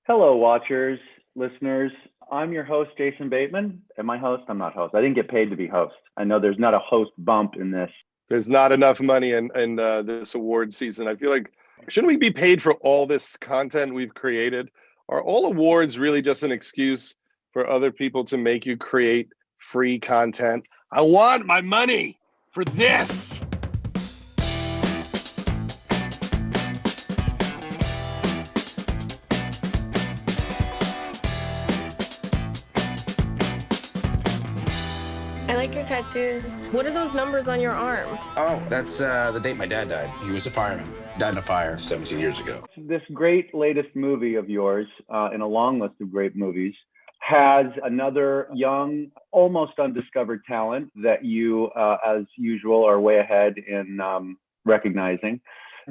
Hello, watchers, listeners. I'm your host, Jason Bateman. Am I host? I'm not host. I didn't get paid to be host. I know there's not a host bump in this. There's not enough money in this award season. I feel like, shouldn't we be paid for all this content we've created? Are all awards really just an excuse for other people to make you create free content? I want my money for this. I like your tattoos. What are those numbers on your arm? Oh, that's the date my dad died. He was a fireman. Died in a fire 17 years ago. This great latest movie of yours, in a long list of great movies, has another young, almost undiscovered talent that you, as usual, are way ahead in recognizing.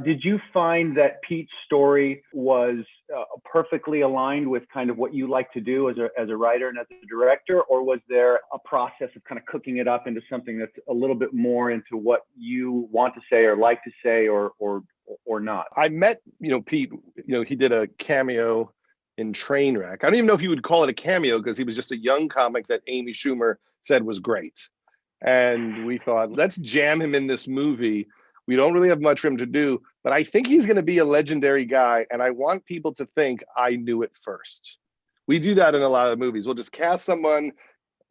Did you find that Pete's story was perfectly aligned with kind of what you like to do as a writer and as a director, or was there a process of kind of cooking it up into something that's a little bit more into what you want to say or like to say, or not? I met, Pete, he did a cameo in Trainwreck. I don't even know if you would call it a cameo because he was just a young comic that Amy Schumer said was great. And we thought, let's jam him in this movie. We don't really have much for him to do, but I think he's going to be a legendary guy. And I want people to think I knew it first. We do that in a lot of movies. We'll just cast someone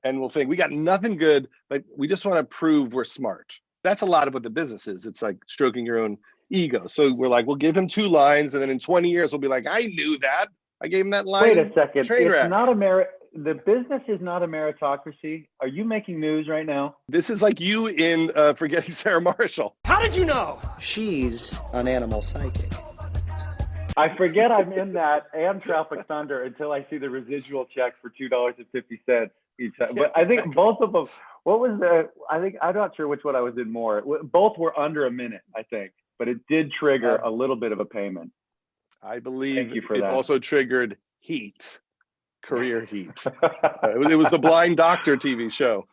and we'll think we got nothing good, but we just want to prove we're smart. That's a lot of what the business is. It's like stroking your own ego. So we're like, we'll give him 2 lines. And then in 20 years, we'll be like, I knew that. I gave him that line. Wait a second. Trainwreck. It's not the business is not a meritocracy. Are you making news right now? This is like you in Forgetting Sarah Marshall. How did you know? She's an animal psychic. I forget I'm in that and Tropic Thunder until I see the residual check for $2.50 each time. But I think both of them, I'm not sure which one I was in more. Both were under a minute, I think, but it did trigger a little bit of a payment. I believe Thank you for it that. also triggered heat. Career heat. It was the Blind Doctor TV show.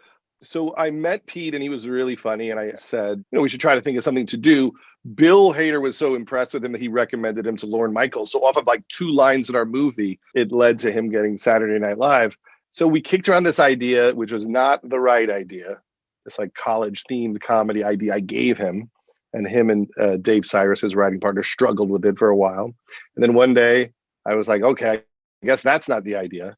So I met Pete and he was really funny. And I said, we should try to think of something to do. Bill Hader was so impressed with him that he recommended him to Lorne Michaels. So off of like 2 lines in our movie, it led to him getting Saturday Night Live. So we kicked around this idea, which was not the right idea. This like college themed comedy idea I gave him. And him and Dave Cyrus, his writing partner, struggled with it for a while. And then one day I was like, okay, I guess that's not the idea.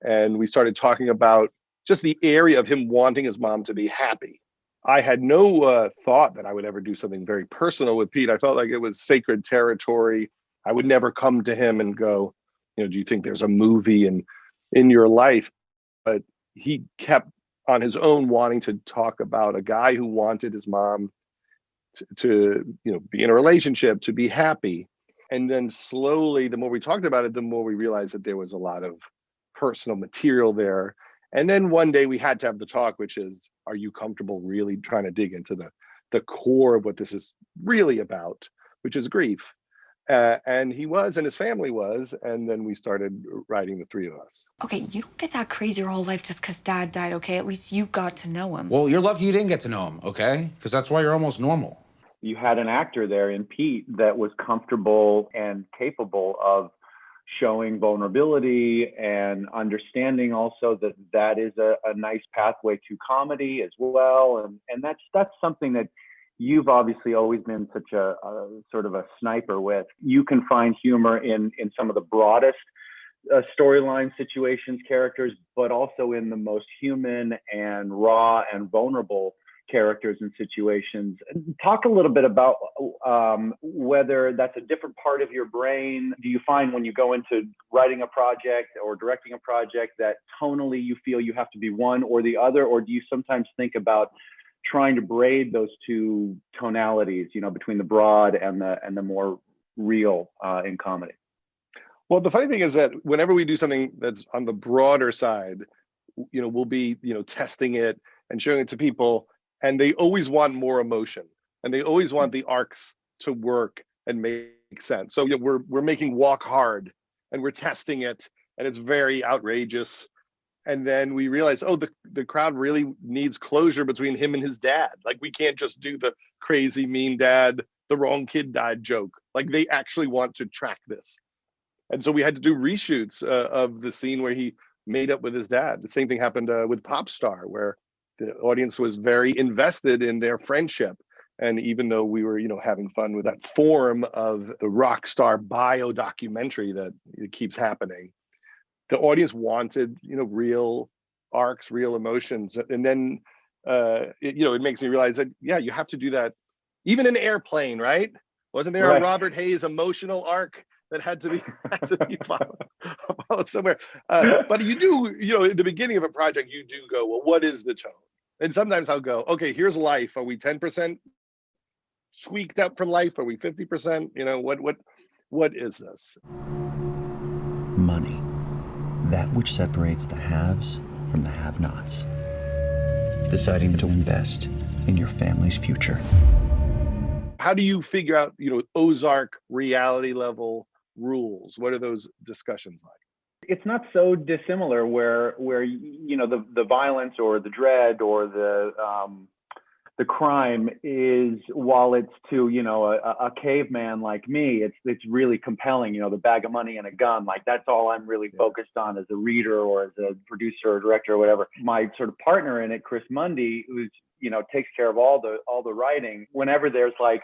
And we started talking about just the area of him wanting his mom to be happy. I had no thought that I would ever do something very personal with Pete. I felt like it was sacred territory. I would never come to him and go, do you think there's a movie in your life? But he kept on his own wanting to talk about a guy who wanted his mom to be in a relationship, to be happy. And then slowly, the more we talked about it, the more we realized that there was a lot of personal material there. And then one day we had to have the talk, which is, are you comfortable really trying to dig into the core of what this is really about, which is grief? And he was, and his family was. And then we started writing, the 3 of us. Okay, you don't get that crazy your whole life just because Dad died, okay? At least you got to know him. Well, you're lucky you didn't get to know him, okay? Because that's why you're almost normal. You had an actor there in Pete that was comfortable and capable of showing vulnerability and understanding also that is a nice pathway to comedy as well. And that's something that you've obviously always been such a sort of a sniper with. You can find humor in some of the broadest storyline situations, characters, but also in the most human and raw and vulnerable characters and situations. Talk a little bit about whether that's a different part of your brain. Do you find when you go into writing a project or directing a project that tonally you feel you have to be one or the other, or do you sometimes think about trying to braid those 2 tonalities, between the broad and the more real in comedy? Well, the funny thing is that whenever we do something that's on the broader side, we'll be, testing it and showing it to people. And they always want more emotion, and they always want the arcs to work and make sense. So we're making Walk Hard, and we're testing it, and it's very outrageous. And then we realize, the crowd really needs closure between him and his dad. Like, we can't just do the crazy mean dad, the wrong kid died joke. Like, they actually want to track this. And so we had to do reshoots of the scene where he made up with his dad. The same thing happened with Pop Star, where the audience was very invested in their friendship. And even though we were, having fun with that form of the rock star bio documentary that it keeps happening, the audience wanted, real arcs, real emotions. And then, it makes me realize that, yeah, you have to do that. Even in Airplane, right? Wasn't there a Robert Hayes emotional arc that had to be followed somewhere? But you do, at the beginning of a project, you do go, well, what is the tone? And sometimes I'll go, okay, here's life. Are we 10% squeaked up from life? Are we 50%? What is this? Money. That which separates the haves from the have-nots. Deciding to invest in your family's future. How do you figure out, Ozark reality level rules? What are those discussions like? It's not so dissimilar where the violence or the dread or the crime is, while it's to a caveman like me, it's really compelling. The bag of money and a gun, like that's all I'm really focused on as a reader or as a producer or director or whatever. My sort of partner in it, Chris Mundy, who's takes care of all the writing. Whenever there's like,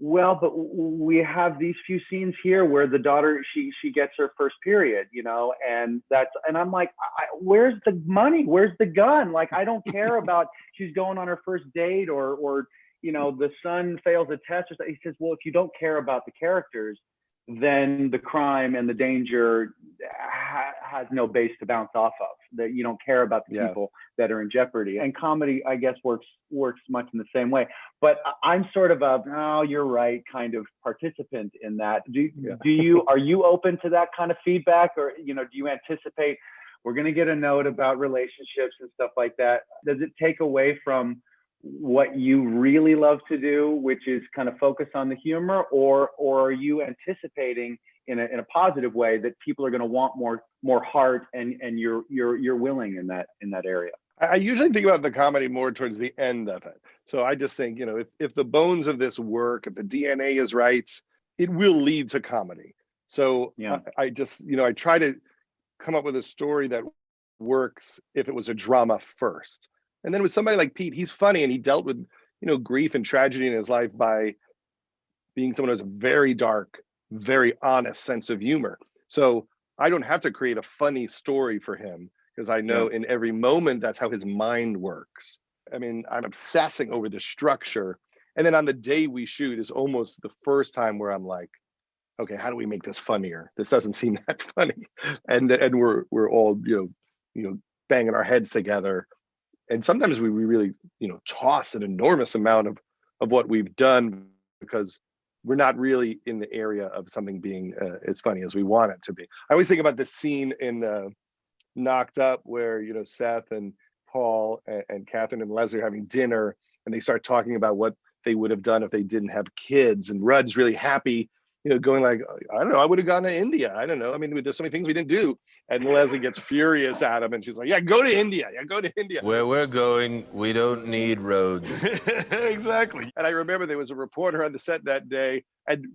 well, but we have these few scenes here where the daughter, she gets her first period, and I'm like, where's the money? Where's the gun? Like, I don't care about she's going on her first date or the son fails a test or something. He says, well, if you don't care about the characters, then the crime and the danger has no base to bounce off of. That you don't care about the people that are in jeopardy. And comedy, I guess, works much in the same way. But I'm sort of you're right kind of participant in that. Are you open to that kind of feedback, or do you anticipate we're going to get a note about relationships and stuff like that? Does it take away from what you really love to do, which is kind of focus on the humor, or are you anticipating in a positive way that people are going to want more heart and you're willing in that area? I usually think about the comedy more towards the end of it. So I just think, if the bones of this work, if the DNA is right, it will lead to comedy. So I just, I try to come up with a story that works if it was a drama first. And then with somebody like Pete, he's funny and he dealt with, grief and tragedy in his life by being someone who has a very dark, very honest sense of humor. So I don't have to create a funny story for him because I know in every moment that's how his mind works. I mean, I'm obsessing over the structure. And then on the day we shoot is almost the first time where I'm like, okay, how do we make this funnier? This doesn't seem that funny. And we're all, banging our heads together. And sometimes we really, toss an enormous amount of what we've done because we're not really in the area of something being as funny as we want it to be. I always think about the scene in Knocked Up where, Seth and Paul and Catherine and Leslie are having dinner and they start talking about what they would have done if they didn't have kids. And Rudd's really happy, going like, I don't know, I would have gone to India. I don't know. I mean, there's so many things we didn't do. And Leslie gets furious at him and she's like, yeah, go to India. Yeah, go to India. Where we're going, we don't need roads. Exactly. And I remember there was a reporter on the set that day and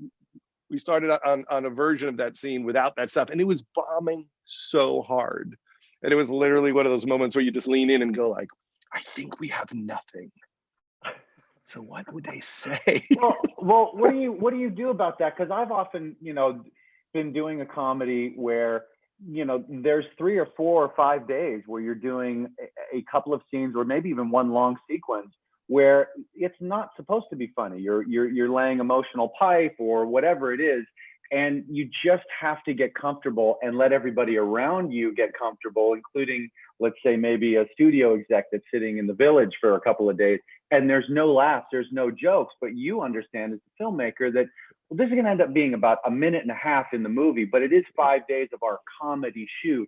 we started on a version of that scene without that stuff. And it was bombing so hard. And it was literally one of those moments where you just lean in and go like, I think we have nothing. So what would they say? well, what do you do about that? Because I've often, been doing a comedy where, there's 3 or 4 or 5 days where you're doing a couple of scenes or maybe even one long sequence where it's not supposed to be funny. You're laying emotional pipe or whatever it is. And you just have to get comfortable and let everybody around you get comfortable, including, let's say, maybe a studio exec that's sitting in the Village for a couple of days. And there's no laughs, there's no jokes, but you understand as a filmmaker that this is going to end up being about a minute and a half in the movie, but it is 5 days of our comedy shoot.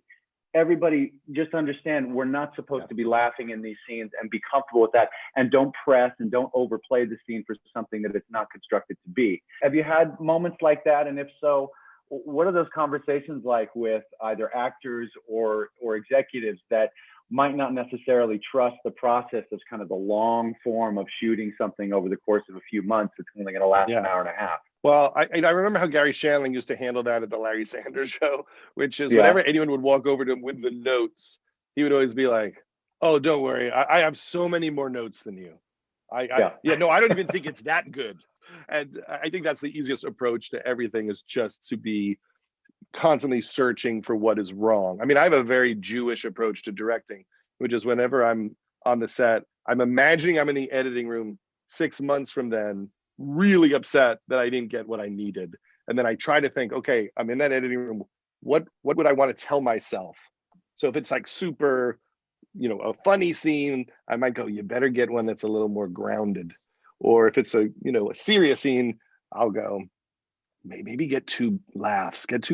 Everybody just understand we're not supposed to be laughing in these scenes and be comfortable with that, and don't press and don't overplay the scene for something that it's not constructed to be. Have you had moments like that? And if so, what are those conversations like with either actors or executives that might not necessarily trust the process of kind of the long form of shooting something over the course of a few months. It's only going to last an hour and a half. Well, I remember how Gary Shandling used to handle that at the Larry Sanders Show, which is Yeah. whenever anyone would walk over to him with the notes, he would always be like, "Oh, don't worry, I have so many more notes than you. No, I don't even think it's that good." And I think that's the easiest approach to everything, is just to be constantly searching for what is wrong. I mean, I have a very Jewish approach to directing, which is whenever I'm on the set, I'm imagining I'm in the editing room 6 months from then, really upset that I didn't get what I needed. And then I try to think, okay, I'm in that editing room. What would I want to tell myself? So if it's like super, a funny scene, I might go, you better get one that's a little more grounded. Or if it's a serious scene, I'll go, maybe get two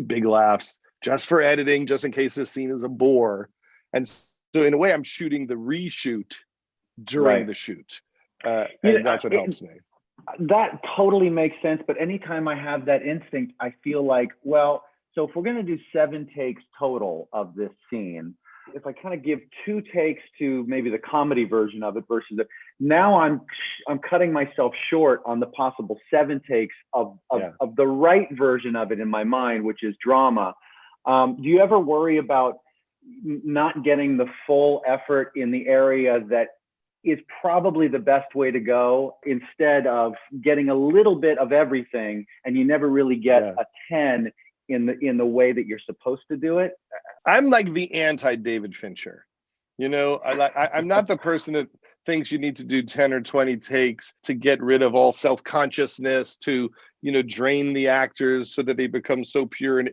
big laughs just for editing, just in case this scene is a bore. And so in a way, I'm shooting the reshoot during the shoot. And that's what helps me. That totally makes sense. But anytime I have that instinct, I feel like, well, so if we're going to do 7 takes total of this scene, if I kind of give 2 takes to maybe the comedy version of it versus now I'm cutting myself short on the possible 7 takes of the right version of it in my mind, which is drama. Do you ever worry about not getting the full effort in the area that is probably the best way to go, instead of getting a little bit of everything and you never really get a 10 in the way that you're supposed to do it? I'm like the anti-David Fincher. I'm not the person that thinks you need to do 10 or 20 takes to get rid of all self-consciousness, to drain the actors so that they become so pure and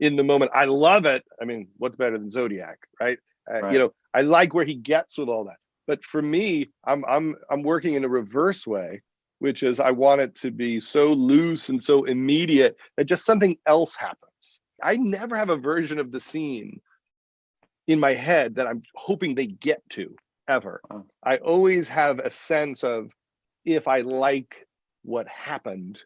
in the moment. I love it. I mean, what's better than Zodiac, right? I like where he gets with all that. But for me, I'm working in a reverse way, which is I want it to be so loose and so immediate that just something else happens. I never have a version of the scene in my head that I'm hoping they get to, ever. I always have a sense of, if I like what happened,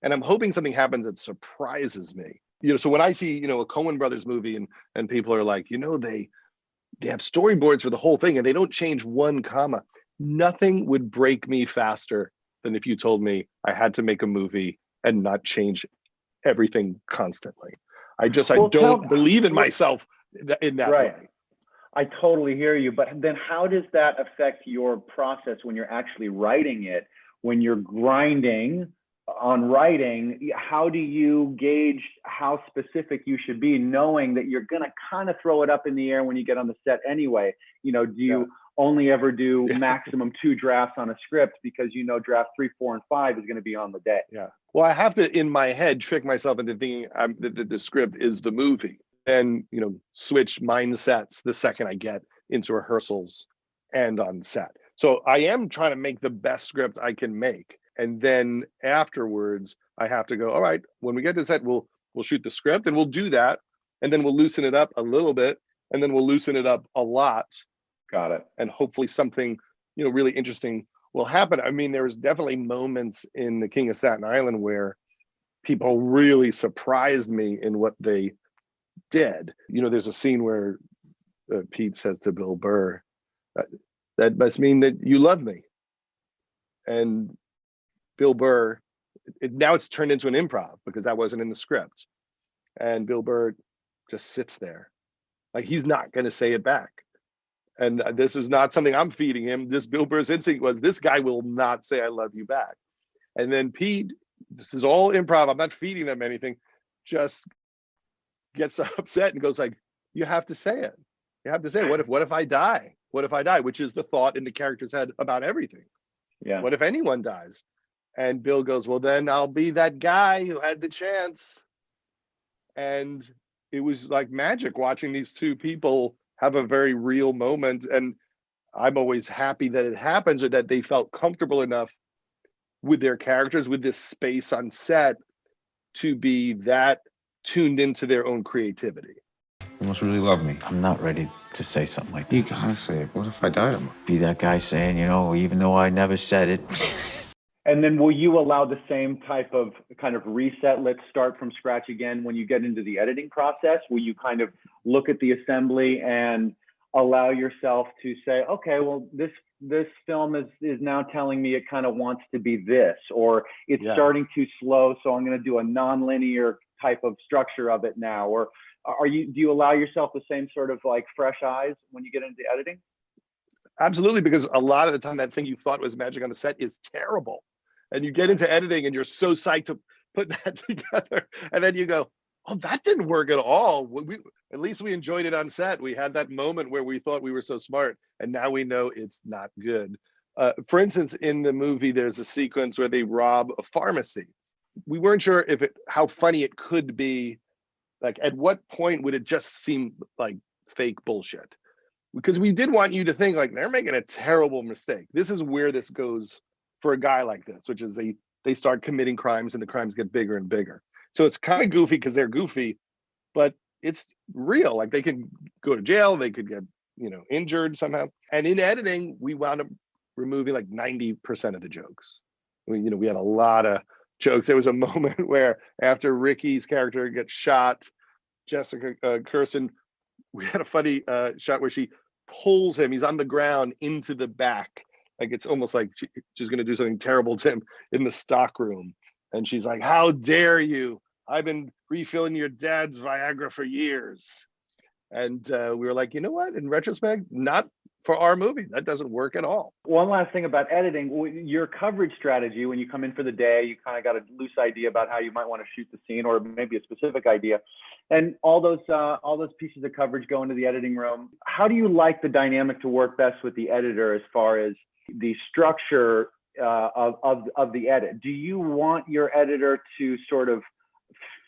and I'm hoping something happens that surprises me. So when I see, a Coen Brothers movie and people are like, they have storyboards for the whole thing and they don't change one comma. Nothing would break me faster than if you told me I had to make a movie and not change everything constantly. I don't believe in myself in that way. I totally hear you. But then how does that affect your process when you're actually writing it? When you're grinding on writing, how do you gauge how specific you should be, knowing that you're going to kind of throw it up in the air when you get on the set anyway? Do you only ever do maximum 2 drafts on a script because draft 3, 4, and 5 is going to be on the day? Yeah. Well, I have to, in my head, trick myself into thinking that the script is the movie, and switch mindsets the second I get into rehearsals and on set. So I am trying to make the best script I can make. And then afterwards, I have to go, all right, when we get to set, we'll shoot the script and we'll do that. And then we'll loosen it up a little bit. And then we'll loosen it up a lot. Got it. And hopefully something, really interesting will happen. I mean, there was definitely moments in The King of Staten Island where people really surprised me in what they did. There's a scene where Pete says to Bill Burr, that must mean that you love me. And Bill Burr, now it's turned into an improv because that wasn't in the script. And Bill Burr just sits there. Like, he's not going to say it back. And this is not something I'm feeding him. This Bill Burr's instinct was, this guy will not say I love you back. And then Pete, this is all improv, I'm not feeding them anything, just gets upset and goes like, you have to say it. You have to say, what if I die? What if I die? Which is the thought in the character's head about everything. Yeah. What if anyone dies? And Bill goes, well, then I'll be that guy who had the chance. And it was like magic watching these two people have a very real moment. And I'm always happy that it happens, or that they felt comfortable enough with their characters, with this space on set, to be that tuned into their own creativity. You must really love me. I'm not ready to say something like that. You gotta say it. What if I died tomorrow? Be that guy saying, even though I never said it. And then will you allow the same type of kind of reset, let's start from scratch again, when you get into the editing process? Will you kind of look at the assembly and allow yourself to say, okay, well, this film is now telling me it kind of wants to be this, or it's starting too slow, so I'm going to do a non-linear type of structure of it now? Or do you allow yourself the same sort of like fresh eyes when you get into editing? Absolutely, because a lot of the time that thing you thought was magic on the set is terrible. And you get into editing and you're so psyched to put that together. And then you go, oh, that didn't work at all. At least we enjoyed it on set. We had that moment where we thought we were so smart, and now we know it's not good. For instance, in the movie, there's a sequence where they rob a pharmacy. We weren't sure how funny it could be. Like, at what point would it just seem like fake bullshit? Because we did want you to think like they're making a terrible mistake. This is where this goes for a guy like this, which is they start committing crimes and the crimes get bigger and bigger. So it's kind of goofy because they're goofy, but it's real. Like, they could go to jail, they could get, injured somehow. And in editing, we wound up removing like 90% of the jokes. We had a lot of jokes. There was a moment where after Ricky's character gets shot, Jessica Kirsten, we had a funny shot where she pulls him. He's on the ground into the back. Like, it's almost like she's going to do something terrible to him in the stock room. And she's like, how dare you? I've been refilling your dad's Viagra for years. And we were like, you know what? In retrospect, not for our movie. That doesn't work at all. One last thing about editing, your coverage strategy, when you come in for the day, you kind of got a loose idea about how you might want to shoot the scene, or maybe a specific idea. And all those pieces of coverage go into the editing room. How do you like the dynamic to work best with the editor as far as the structure of the edit? Do you want your editor to sort of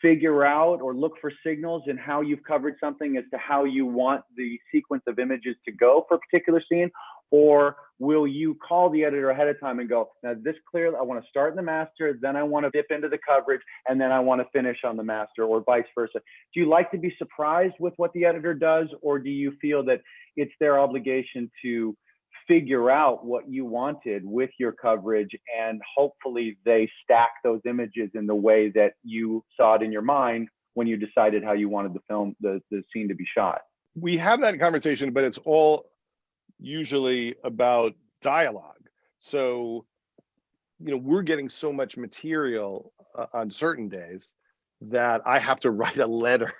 figure out or look for signals in how you've covered something as to how you want the sequence of images to go for a particular scene? Or will you call the editor ahead of time and go, now this clearly, I want to start in the master, then I want to dip into the coverage, and then I want to finish on the master, or vice versa? Do you like to be surprised with what the editor does, or do you feel that it's their obligation to figure out what you wanted with your coverage, and hopefully they stack those images in the way that you saw it in your mind when you decided how you wanted the scene to be shot? We have that conversation, but it's all usually about dialogue. So, we're getting so much material on certain days that I have to write a letter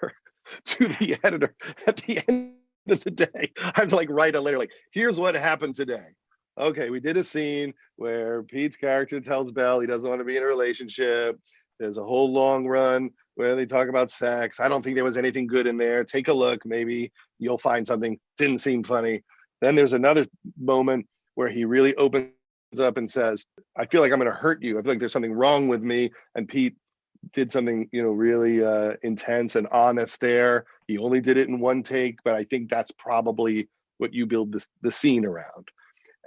to the editor at the end of the day. I have to write a letter like, here's what happened today. Okay, we did a scene where Pete's character tells Belle he doesn't want to be in a relationship. There's a whole long run where they talk about sex. I don't think there was anything good in there. Take a look, maybe you'll find something. Didn't seem funny. Then there's another moment where he really opens up and says, I feel like I'm going to hurt you. I feel like there's something wrong with me. And Pete did something, really intense and honest there. He only did it in one take, but I think that's probably what you build the scene around.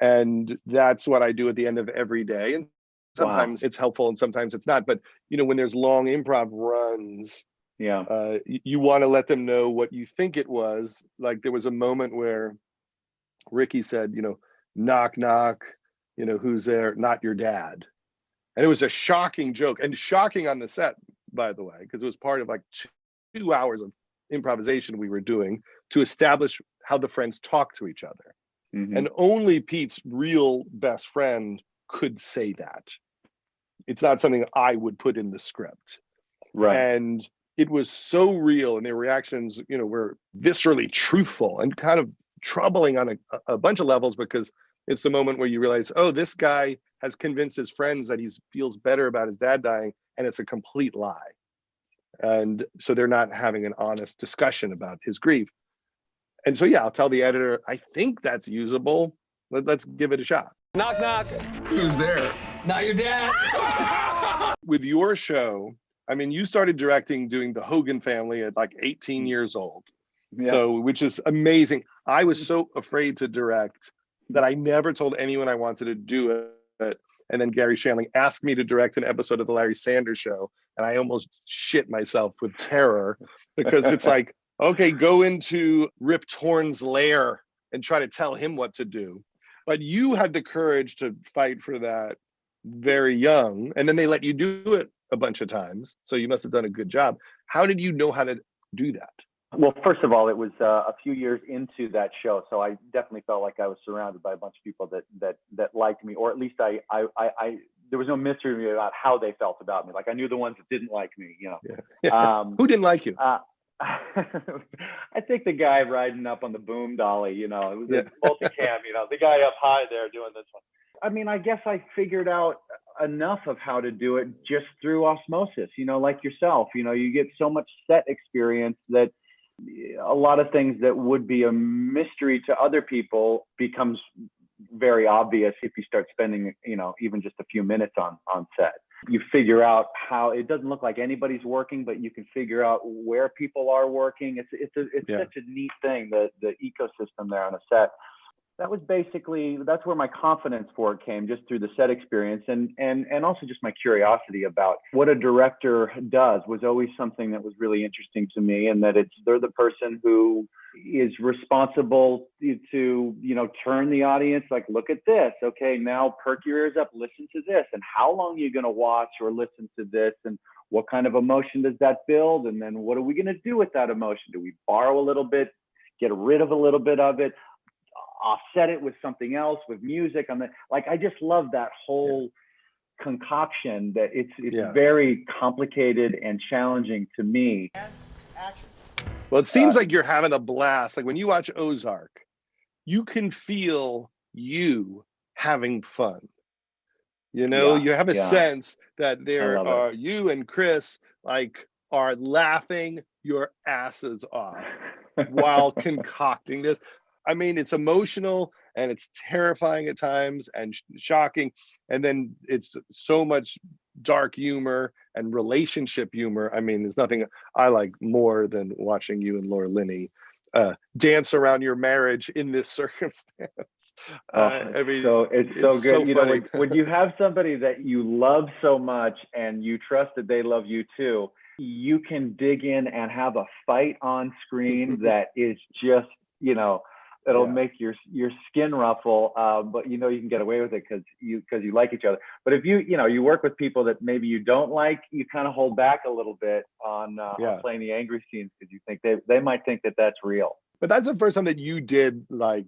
And that's what I do at the end of every day. And sometimes it's helpful and sometimes it's not. But, when there's long improv runs, you want to let them know what you think it was. Like, there was a moment where Ricky said, knock, knock, who's there? Not your dad. And it was a shocking joke, and shocking on the set, by the way, because it was part of 2 hours of improvisation we were doing to establish how the friends talk to each other. Mm-hmm. And only Pete's real best friend could say that. It's not something I would put in the script. Right. And it was so real, and their reactions, were viscerally truthful and kind of troubling on a bunch of levels, because it's the moment where you realize, oh, this guy has convinced his friends that he feels better about his dad dying, and it's a complete lie. And so they're not having an honest discussion about his grief. And so, I'll tell the editor, I think that's usable. Let's give it a shot. Knock, knock. Who's there? Not your dad. With your show, you started doing the Hogan Family at 18 years old. Yeah. So, which is amazing. I was so afraid to direct that I never told anyone I wanted to do it. And then Gary Shandling asked me to direct an episode of the Larry Sanders Show, and I almost shit myself with terror, because it's like, okay, go into Rip Torn's lair and try to tell him what to do. But you had the courage to fight for that very young, and then they let you do it a bunch of times. So you must have done a good job. How did you know how to do that? Well, first of all, it was a few years into that show, so I definitely felt like I was surrounded by a bunch of people that liked me, or at least I there was no mystery about how they felt about me. Like I knew the ones that didn't like me, you know. Yeah. Who didn't like you? I think the guy riding up on the boom dolly, you know, it was a multicam, you know, the guy up high there doing this one. I mean, I guess I figured out enough of how to do it just through osmosis, you know, like yourself, you know, you get so much set experience that a lot of things that would be a mystery to other people becomes very obvious if you start spending, you know, even just a few minutes on set. You figure out how it doesn't look like anybody's working, but you can figure out where people are working. It's such a neat thing, the ecosystem there on a set. That was basically, that's where my confidence for it came, just through the set experience, and also just my curiosity about what a director does was always something that was really interesting to me, and that they're the person who is responsible to, you know, turn the audience, like, look at this, okay, now perk your ears up, listen to this, and how long are you going to watch or listen to this, and what kind of emotion does that build, and then what are we going to do with that emotion? Do we borrow a little bit, get rid of a little bit of it, offset it with something else, with music on the, like, I just love that whole concoction, that it's very complicated and challenging to me. Well, it seems like you're having a blast. Like when you watch Ozark, you can feel you having fun. You know, you have a sense that there are you and Chris like are laughing your asses off while concocting this. I mean, it's emotional and it's terrifying at times and shocking. And then it's so much dark humor and relationship humor. I mean, there's nothing I like more than watching you and Laura Linney dance around your marriage in this circumstance. I mean, it's so good. So you know, when you have somebody that you love so much and you trust that they love you too, you can dig in and have a fight on screen that is just, you know, it'll make your skin ruffle, but you know you can get away with it because you like each other. But if you work with people that maybe you don't like, you kind of hold back a little bit on playing the angry scenes because you think they might think that that's real. But that's the first time that you did like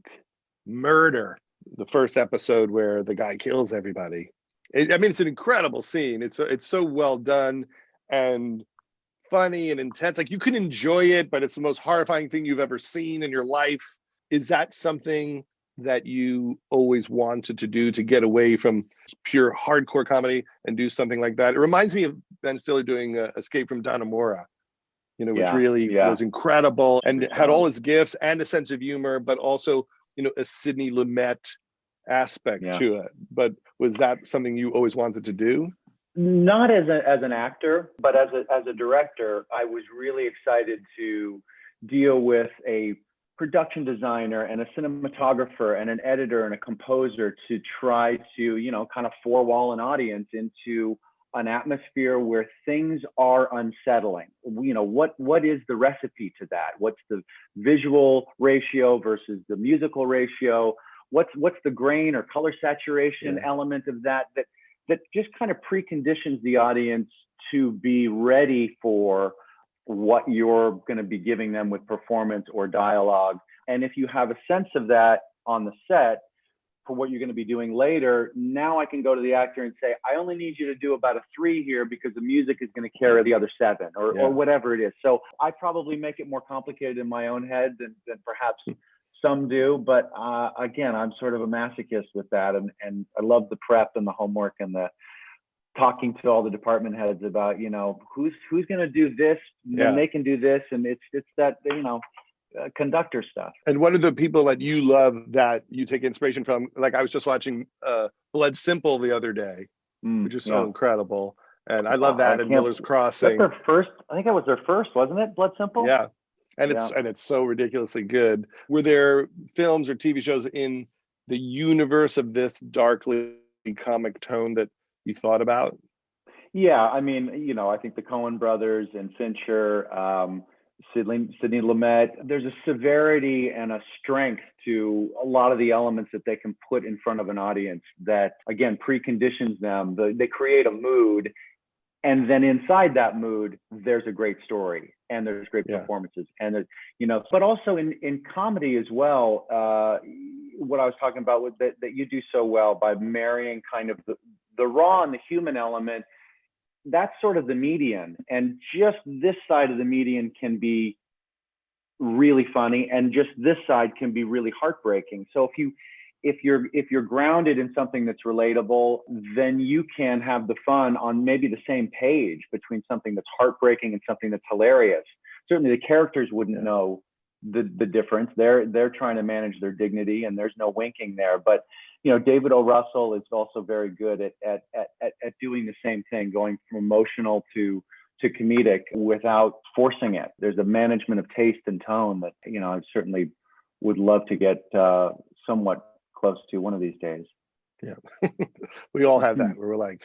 murder, the first episode where the guy kills everybody. I mean, it's an incredible scene. It's so well done and funny and intense. Like you can enjoy it, but it's the most horrifying thing you've ever seen in your life. Is that something that you always wanted to do, to get away from pure hardcore comedy and do something like that? It reminds me of Ben Stiller doing Escape from Dannemora, you know, which really was incredible and had all his gifts and a sense of humor, but also, you know, a Sidney Lumet aspect to it. But was that something you always wanted to do? Not as an actor, but as a director, I was really excited to deal with a production designer and a cinematographer and an editor and a composer to try to, you know, kind of four-wall an audience into an atmosphere where things are unsettling. You know, what is the recipe to that? What's the visual ratio versus the musical ratio? What's the grain or color saturation element of that just kind of preconditions the audience to be ready for what you're going to be giving them with performance or dialogue. And if you have a sense of that on the set for what you're going to be doing later, now I can go to the actor and say, I only need you to do about a 3 here because the music is going to carry the other 7 or whatever it is. So I probably make it more complicated in my own head than perhaps some do. But again, I'm sort of a masochist with that. And I love the prep and the homework and the talking to all the department heads about, you know, who's going to do this, and they can do this. And it's that, you know, conductor stuff. And what are the people that you love that you take inspiration from? Like I was just watching Blood Simple the other day, which is so incredible. And I love that. And Miller's Crossing. That's their first, I think that was their first, wasn't it? Blood Simple? Yeah. And it's so ridiculously good. Were there films or TV shows in the universe of this darkly comic tone that you thought about? Yeah, I mean, you know, I think the Coen brothers and Fincher, Sidney Lumet, there's a severity and a strength to a lot of the elements that they can put in front of an audience that, again, preconditions them. They create a mood, And then inside that mood, there's a great story and there's great performances, and there's, but also in comedy as well. What I was talking about with that you do so well by marrying kind of the raw and the human element. That's sort of the median, and just this side of the median can be really funny, and just this side can be really heartbreaking. So if you're grounded in something that's relatable, then you can have the fun on maybe the same page between something that's heartbreaking and something that's hilarious. Certainly the characters wouldn't know the difference. They're trying to manage their dignity, and there's no winking there. But David O. Russell is also very good at doing the same thing, going from emotional to comedic without forcing it. There's a management of taste and tone that I certainly would love to get somewhat close to one of these days. Yeah, we all have that where we're like,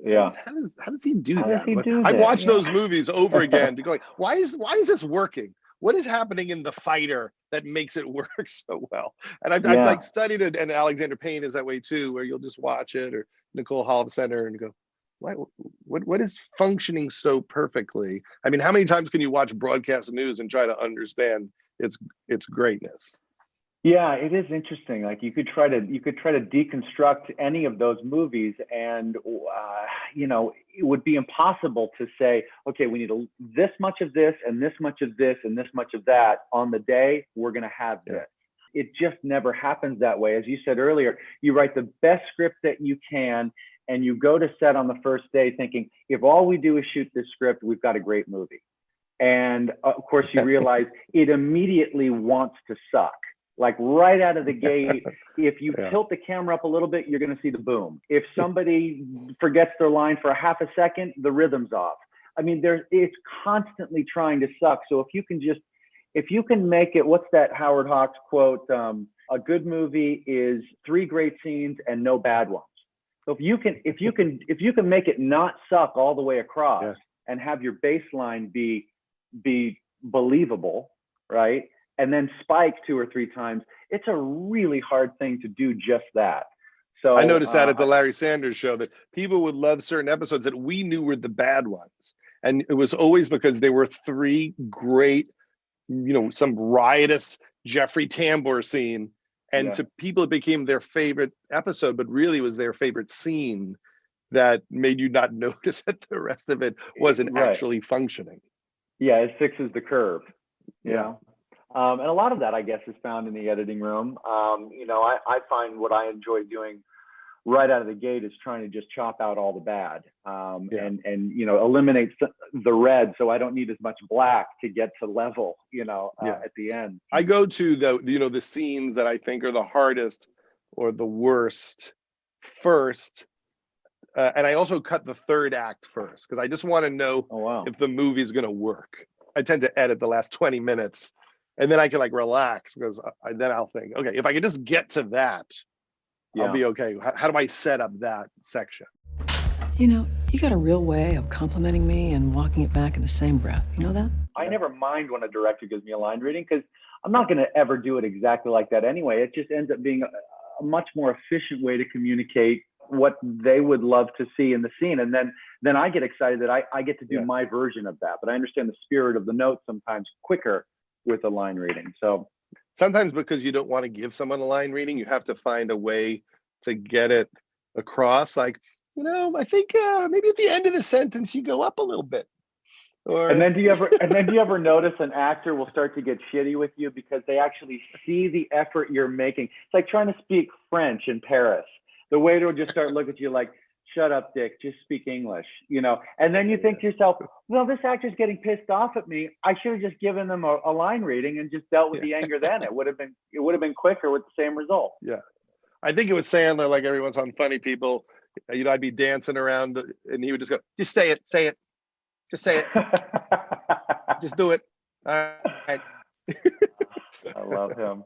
yeah, how does he do that? I watch those movies over again to go like, why is this working? What is happening in The Fighter that makes it work so well? And I've like studied it, and Alexander Payne is that way too, where you'll just watch it, or Nicole Holofcener, and go, what is functioning so perfectly? I mean, how many times can you watch broadcast news and try to understand its greatness? Yeah, it is interesting. Like you could try to deconstruct any of those movies, and it would be impossible to say, okay, we need this much of this and this much of this and this much of that on the day we're going to have this. It just never happens that way. As you said earlier, you write the best script that you can, and you go to set on the first day thinking, if all we do is shoot this script, we've got a great movie. And of course, you realize it immediately wants to suck. Like right out of the gate, if you tilt the camera up a little bit, you're going to see the boom. If somebody forgets their line for a half a second, the rhythm's off. I mean, it's constantly trying to suck. So if you can make it, what's that Howard Hawks quote? A good movie is 3 great scenes and no bad ones. So if you can make it not suck all the way across and have your baseline be believable, right? And then spike 2 or 3 times, it's a really hard thing to do just that. So I noticed that at the Larry Sanders Show, that people would love certain episodes that we knew were the bad ones. And it was always because they were 3 great, some riotous Jeffrey Tambor scene. And to people, it became their favorite episode, but really was their favorite scene that made you not notice that the rest of it wasn't actually functioning. Yeah, it fixes the curve. Yeah. And a lot of that, I guess, is found in the editing room. I find what I enjoy doing right out of the gate is trying to just chop out all the bad and eliminate the red, so I don't need as much black to get to level, at the end. I go to the scenes that I think are the hardest or the worst first. And I also cut the 3rd act first, because I just want to know if the movie is going to work. I tend to edit the last 20 minutes. And then I can relax, because then I'll think, okay, if I can just get to that, I'll be okay. How do I set up that section? You got a real way of complimenting me and walking it back in the same breath. You know that? I never mind when a director gives me a line reading, because I'm not going to ever do it exactly like that anyway. It just ends up being a much more efficient way to communicate what they would love to see in the scene. And then I get excited that I get to do my version of that. But I understand the spirit of the note sometimes quicker with a line reading. So sometimes, because you don't want to give someone a line reading, you have to find a way to get it across. Like, I think maybe at the end of the sentence you go up a little bit. And then do you ever notice an actor will start to get shitty with you because they actually see the effort you're making? It's like trying to speak French in Paris. The waiter will just start looking at you like, shut up, Dick, just speak English, and then you think to yourself, well, this actor's getting pissed off at me. I should have just given them a line reading and just dealt with the anger then. It would have been quicker with the same result. Yeah. I think it was Sandler, like everyone's on Funny People, I'd be dancing around and he would just go, just say it. Just say it. Just do it. All right. I love him.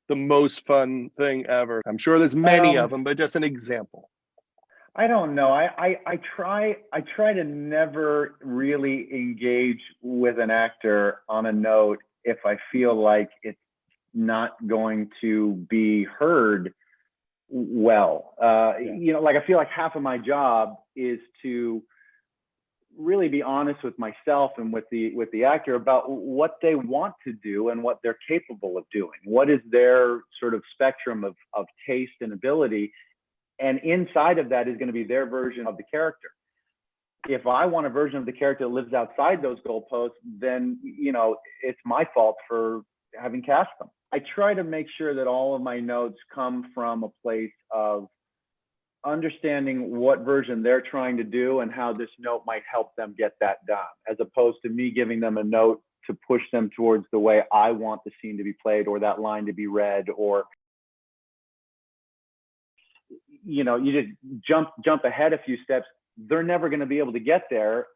The most fun thing ever. I'm sure there's many of them, but just an example. I don't know. I try to never really engage with an actor on a note if I feel like it's not going to be heard well. Like I feel like half of my job is to really be honest with myself and with the actor about what they want to do and what they're capable of doing. What is their sort of spectrum of taste and ability? And inside of that is going to be their version of the character. If I want a version of the character that lives outside those goalposts, then, it's my fault for having cast them. I try to make sure that all of my notes come from a place of understanding what version they're trying to do and how this note might help them get that done, as opposed to me giving them a note to push them towards the way I want the scene to be played or that line to be read, or you just jump ahead a few steps. They're never going to be able to get there,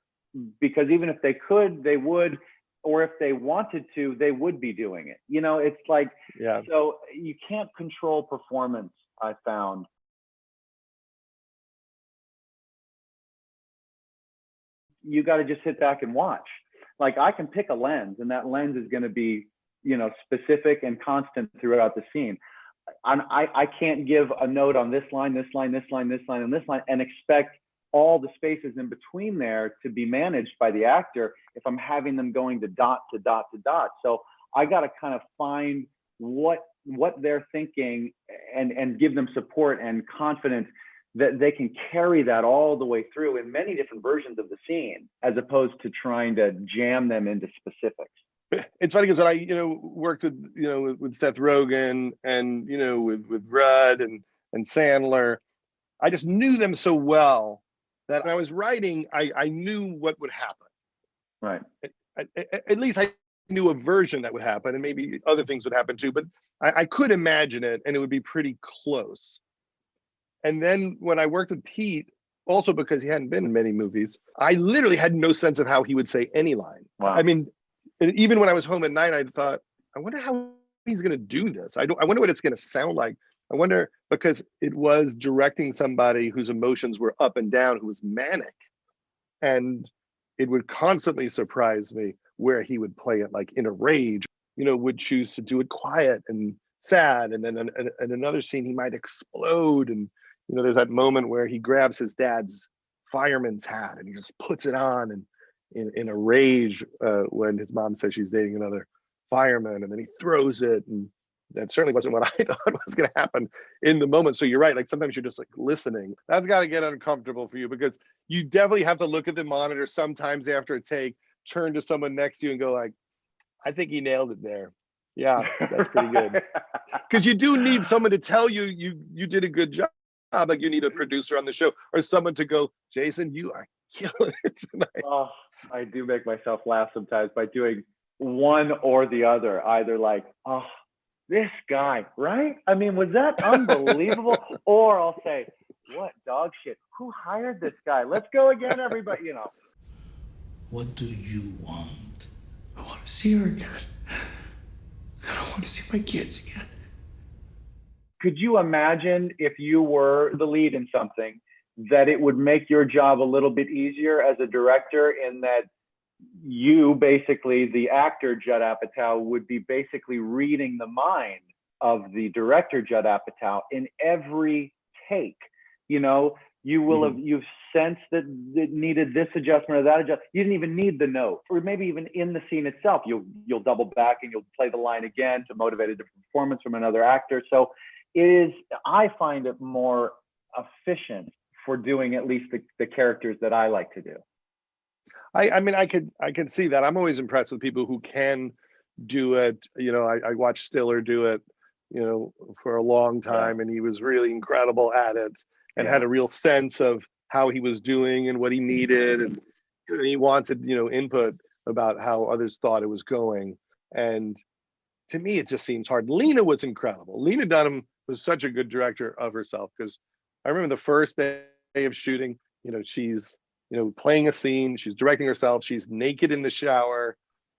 because even if they could, they would, or if they wanted to, they would be doing it. It's like, so you can't control performance, I found. You got to just sit back and watch. Like, I can pick a lens, and that lens is going to be, specific and constant throughout the scene. I can't give a note on this line, this line, this line, this line, and this line, and expect all the spaces in between there to be managed by the actor if I'm having them going to dot to dot to dot. So I got to kind of find what they're thinking and give them support and confidence that they can carry that all the way through in many different versions of the scene, as opposed to trying to jam them into specifics. It's funny because when I, worked with Seth Rogen and, with Rudd and Sandler, I just knew them so well that when I was writing, I knew what would happen. Right. At least I knew a version that would happen, and maybe other things would happen too, but I could imagine it, and it would be pretty close. And then when I worked with Pete, also because he hadn't been in many movies, I literally had no sense of how he would say any line. Wow. I mean, even when I was home at night, I thought, I wonder how he's going to do this. I wonder what it's going to sound like. I wonder, because it was directing somebody whose emotions were up and down, who was manic. And it would constantly surprise me where he would play it, like in a rage, would choose to do it quiet and sad. And then in another scene, he might explode. And, there's that moment where he grabs his dad's fireman's hat and he just puts it on and in a rage when his mom says she's dating another fireman, and then he throws it. And that certainly wasn't what I thought was going to happen in the moment. So you're right. Like, sometimes you're just like listening. That's got to get uncomfortable for you, because you definitely have to look at the monitor sometimes after a take, turn to someone next to you and go like, I think he nailed it there. Yeah, that's pretty good. Because you do need someone to tell you, you did a good job. Like, you need a producer on the show or someone to go, Jason, you are killing it tonight. Oh, I do make myself laugh sometimes by doing one or the other. Either like, oh, this guy, right? I mean, was that unbelievable? Or I'll say, what dog shit? Who hired this guy? Let's go again, everybody, What do you want? I want to see her again. I want to see my kids again. Could you imagine if you were the lead in something, that it would make your job a little bit easier as a director, in that you, basically the actor Judd Apatow, would be basically reading the mind of the director Judd Apatow in every take? You will have, you've sensed that it needed this adjustment or that adjustment. You didn't even need the note, or maybe even in the scene itself, you'll double back and you'll play the line again to motivate a different performance from another actor. So I find it more efficient for doing at least the characters that I like to do. I mean, I could see that. I'm always impressed with people who can do it. I watched Stiller do it, for a long time, and he was really incredible at it, and had a real sense of how he was doing and what he needed, and he wanted, input about how others thought it was going. And to me, it just seems hard. Lena was incredible. Lena Dunham was such a good director of herself, because I remember the first day of shooting, she's, playing a scene, she's directing herself, she's naked in the shower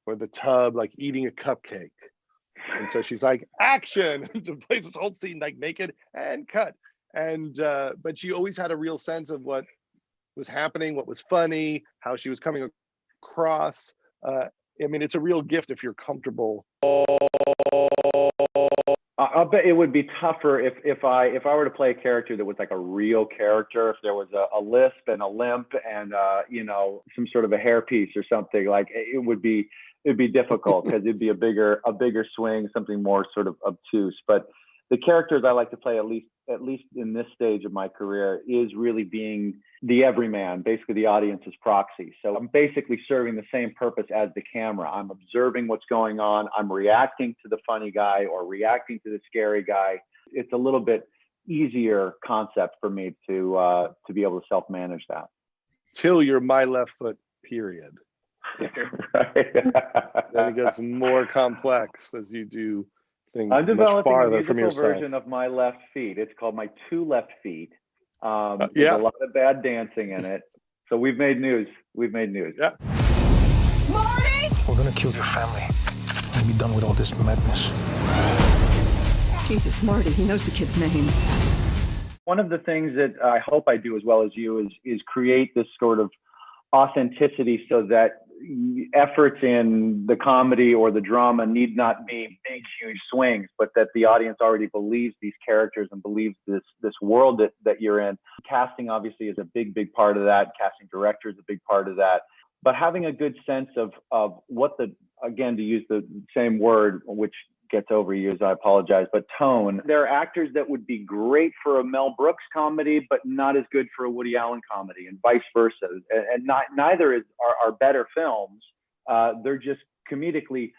or the tub, like eating a cupcake. And so she's like, action, plays this whole scene like naked and cut. And, but she always had a real sense of what was happening, what was funny, how she was coming across. I mean, it's a real gift if you're comfortable. I'll bet it would be tougher if I were to play a character that was like a real character. If there was a lisp and a limp and you know, some sort of a hairpiece or something, like it'd be difficult because it'd be a bigger swing, something more sort of obtuse. But the characters I like to play, at least in this stage of my career, is really being the everyman, basically the audience's proxy. So I'm basically serving the same purpose as the camera. I'm observing what's going on. I'm reacting to the funny guy or reacting to the scary guy. It's a little bit easier concept for me to be able to self-manage that. Till you're my left foot, period. Right. Then it gets more complex as you do things I'm much developing a farther from musical yourself. version of my left feet. It's called my two left feet. Yeah. There's a lot of bad dancing in it. So we've made news. Yeah. Marty! We're gonna kill your family and be done with all this madness. Jesus, Marty, he knows the kids' names. One of the things that I hope I do as well as you is create this sort of authenticity so that efforts in the comedy or the drama need not be big, huge swings, but that the audience already believes these characters and believes this world that you're in. Casting obviously is a big part of that. Casting director is a big part of that. But having a good sense of what again, to use the same word, which gets overused, I apologize, but tone. There are actors that would be great for a Mel Brooks comedy, but not as good for a Woody Allen comedy, and vice versa. And neither are better films. They're just comedically,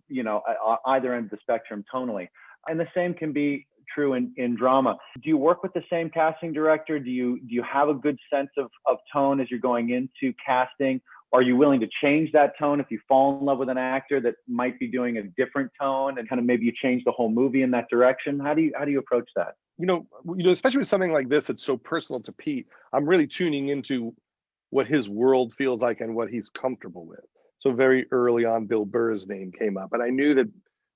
you know, either end of the spectrum tonally. And the same can be true in drama. Do you work with the same casting director? Do you have a good sense of tone as you're going into casting? Are you willing to change that tone if you fall in love with an actor that might be doing a different tone, and kind of maybe you change the whole movie in that direction? How do you approach that? You know, especially with something like this that's so personal to Pete, I'm really tuning into what his world feels like and what he's comfortable with. So very early on, Bill Burr's name came up, and I knew that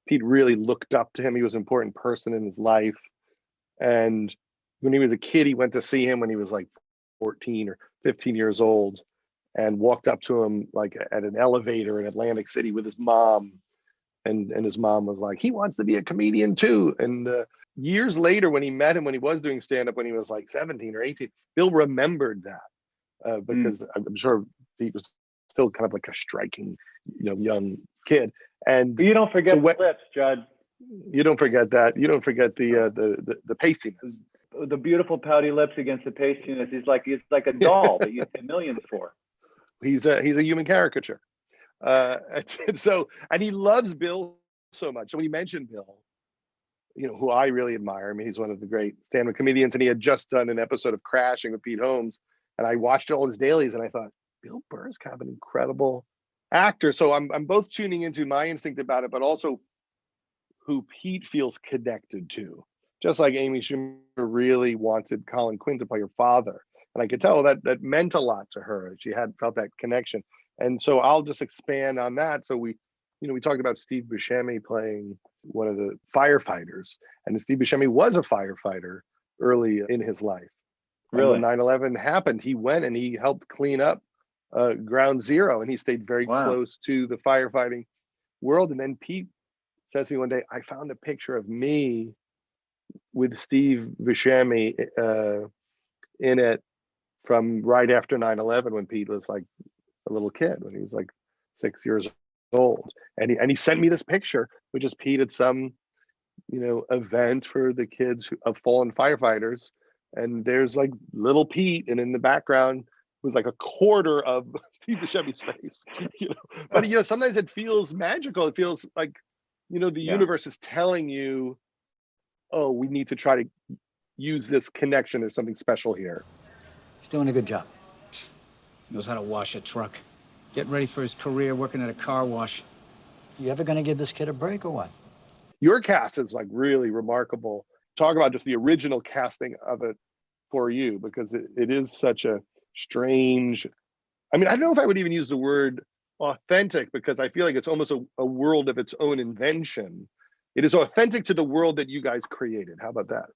Pete really looked up to him. He was an important person in his life. And when he was a kid, he went to see him when he was like 14 or 15 years old, and walked up to him like at an elevator in Atlantic City with his mom. And his mom was like, he wants to be a comedian too. And years later, when he met him, when he was doing stand-up, when he was like 17 or 18, Bill remembered that because I'm sure Pete was still kind of like a striking, young kid. And but you don't forget the lips, Judd. You don't forget that. You don't forget the pastiness. The beautiful pouty lips against the pastiness. He's like a doll that you pay millions for. He's a human caricature. And he loves Bill so much. So when he mentioned Bill, who I really admire, I mean, he's one of the great stand-up comedians, and he had just done an episode of Crashing with Pete Holmes, and I watched all his dailies, and I thought, Bill Burr is kind of an incredible actor. So I'm both tuning into my instinct about it, but also who Pete feels connected to. Just like Amy Schumer really wanted Colin Quinn to play her father. And I could tell that meant a lot to her. She had felt that connection. And so I'll just expand on that. So we talked about Steve Buscemi playing one of the firefighters. And Steve Buscemi was a firefighter early in his life. Really? And when 9/11 happened, he went and he helped clean up Ground Zero. And he stayed very close to the firefighting world. And then Pete says to me one day, I found a picture of me with Steve Buscemi in it from right after 9/11, when Pete was like a little kid, when he was like 6 years old. And he sent me this picture, which is Pete at some, event for the kids of fallen firefighters. And there's like little Pete, and in the background was like a quarter of Steve Buscemi's face. But sometimes it feels magical. It feels like, the universe is telling you, oh, we need to try to use this connection. There's something special here. He's doing a good job. He knows how to wash a truck. Getting ready for his career, working at a car wash. You ever gonna give this kid a break or what? Your cast is like really remarkable. Talk about just the original casting of it for you, because it is such a strange, I mean, I don't know if I would even use the word authentic, because I feel like it's almost a world of its own invention. It is authentic to the world that you guys created. How about that?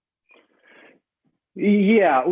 Yeah,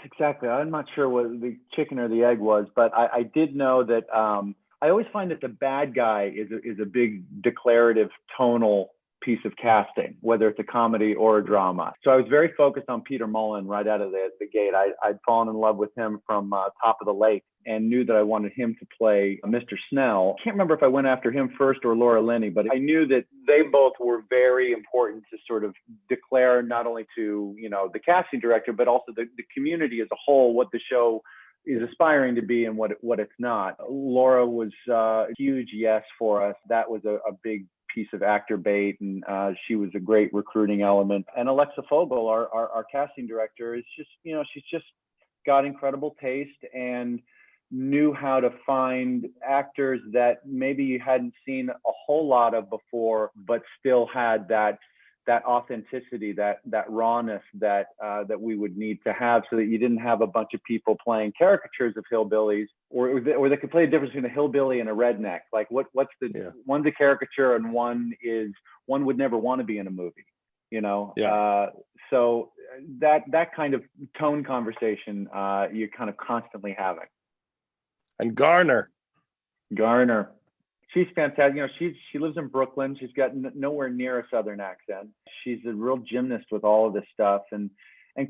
exactly. I'm not sure what the chicken or the egg was, but I did know that I always find that the bad guy is a big declarative tonal piece of casting, whether it's a comedy or a drama. So I was very focused on Peter Mullen right out of the gate. I'd fallen in love with him from Top of the Lake and knew that I wanted him to play Mr. Snell. I can't remember if I went after him first or Laura Linney, but I knew that they both were very important to sort of declare not only to, the casting director, but also the community as a whole, what the show is aspiring to be and what it's not. Laura was a huge yes for us. That was a big piece of actor bait, and she was a great recruiting element. And Alexa Fogel, our casting director, is just, she's just got incredible taste and knew how to find actors that maybe you hadn't seen a whole lot of before, but still had that authenticity, that rawness that we would need to have, so that you didn't have a bunch of people playing caricatures of hillbillies, or they could play a difference between a hillbilly and a redneck. Like what's the one's a caricature and one would never want to be in a movie, so that kind of tone conversation you're kind of constantly having. And Garner. She's fantastic. She lives in Brooklyn. She's got nowhere near a Southern accent. She's a real gymnast with all of this stuff, and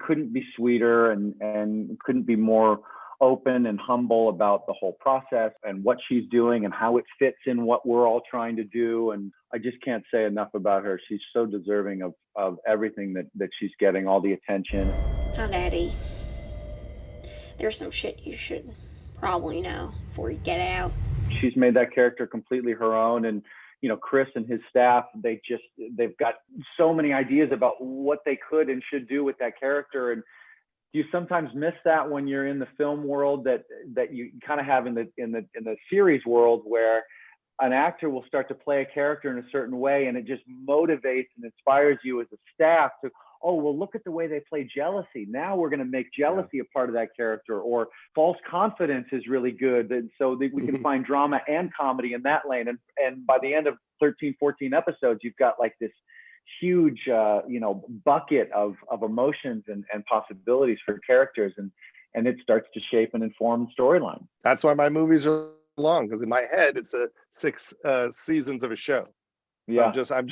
couldn't be sweeter and couldn't be more open and humble about the whole process and what she's doing and how it fits in what we're all trying to do. And I just can't say enough about her. She's so deserving of everything that she's getting, all the attention. Hi, Daddy. There's some shit you should probably know before you get out. She's made that character completely her own, and Chris and his staff, they've got so many ideas about what they could and should do with that character. And you sometimes miss that when you're in the film world that you kind of have in the series world, where an actor will start to play a character in a certain way, and it just motivates and inspires you as a staff to, oh, well, look at the way they play jealousy. Now we're going to make jealousy a part of that character. Or false confidence is really good. And so that we can find drama and comedy in that lane. And by the end of 13, 14 episodes, you've got like this huge, bucket of emotions and possibilities for characters. And it starts to shape and inform the storyline. That's why my movies are long, because in my head, it's 6 seasons of a show. Yeah, I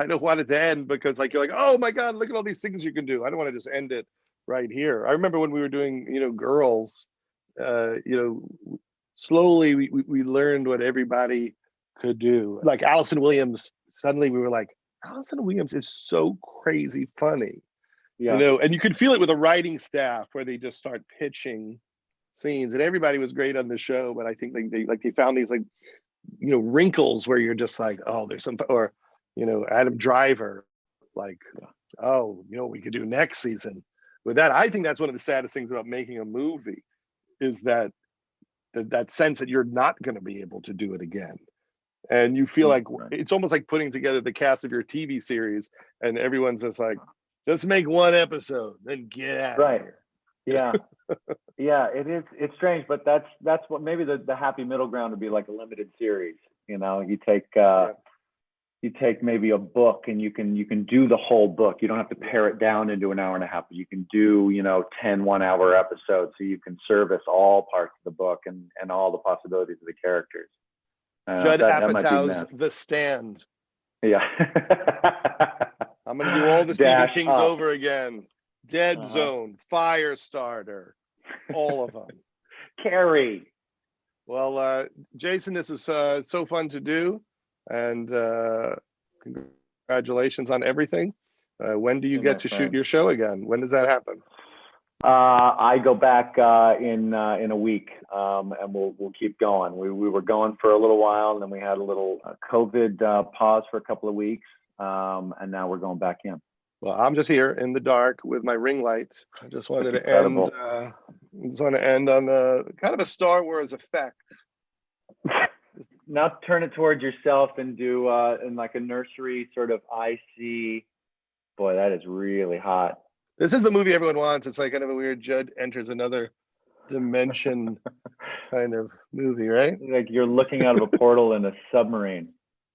don't want it to end, because you're like, oh my God, look at all these things you can do. I don't want to just end it right here. I remember when we were doing, Girls, slowly we learned what everybody could do. Like Allison Williams, suddenly we were like, Allison Williams is so crazy funny. Yeah. And you could feel it with a writing staff where they just start pitching scenes, and everybody was great on the show, but I think they found these wrinkles where you're just like, oh, there's some, or Adam Driver, we could do next season with that. I think that's one of the saddest things about making a movie, is that sense that you're not going to be able to do it again, and you feel like it's almost like putting together the cast of your TV series, and everyone's just like, just make one episode, then get out of here. Yeah. Yeah, it is. It's strange, but that's what maybe the happy middle ground would be, like a limited series. You take maybe a book, and you can do the whole book. You don't have to pare it down into an hour and a half, but you can do 10 1-hour episodes, so you can service all parts of the book and all the possibilities of the characters. Judd Apatow's The Stand. Yeah. I'm gonna do all the Stephen Kings over again. Dead Zone, Firestarter, all of them. Carrie. Well, Jason, this is so fun to do, and congratulations on everything. When do you get to shoot your show again? When does that happen? I go back in a week, and we'll keep going. We were going for a little while, and then we had a little COVID pause for a couple of weeks, and now we're going back in. Well, I'm just here in the dark with my ring lights. I just wanted to end on a kind of a Star Wars effect. Now turn it towards yourself and do in like a nursery sort of icy. Boy, that is really hot. This is the movie everyone wants. It's like kind of a weird Judd enters another dimension kind of movie, right? Like you're looking out of a portal in a submarine.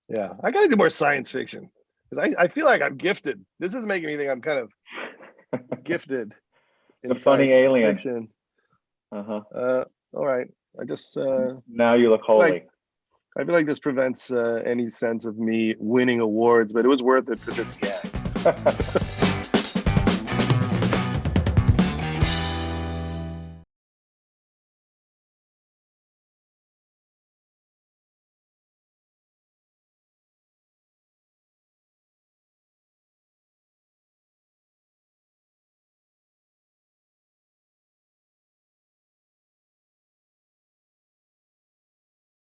Yeah, I got to do more science fiction. I feel like I'm gifted. This is making me think I'm kind of gifted. The funny alien. Fiction. All right. I just now you look holy. I feel like this prevents any sense of me winning awards, but it was worth it for this gag.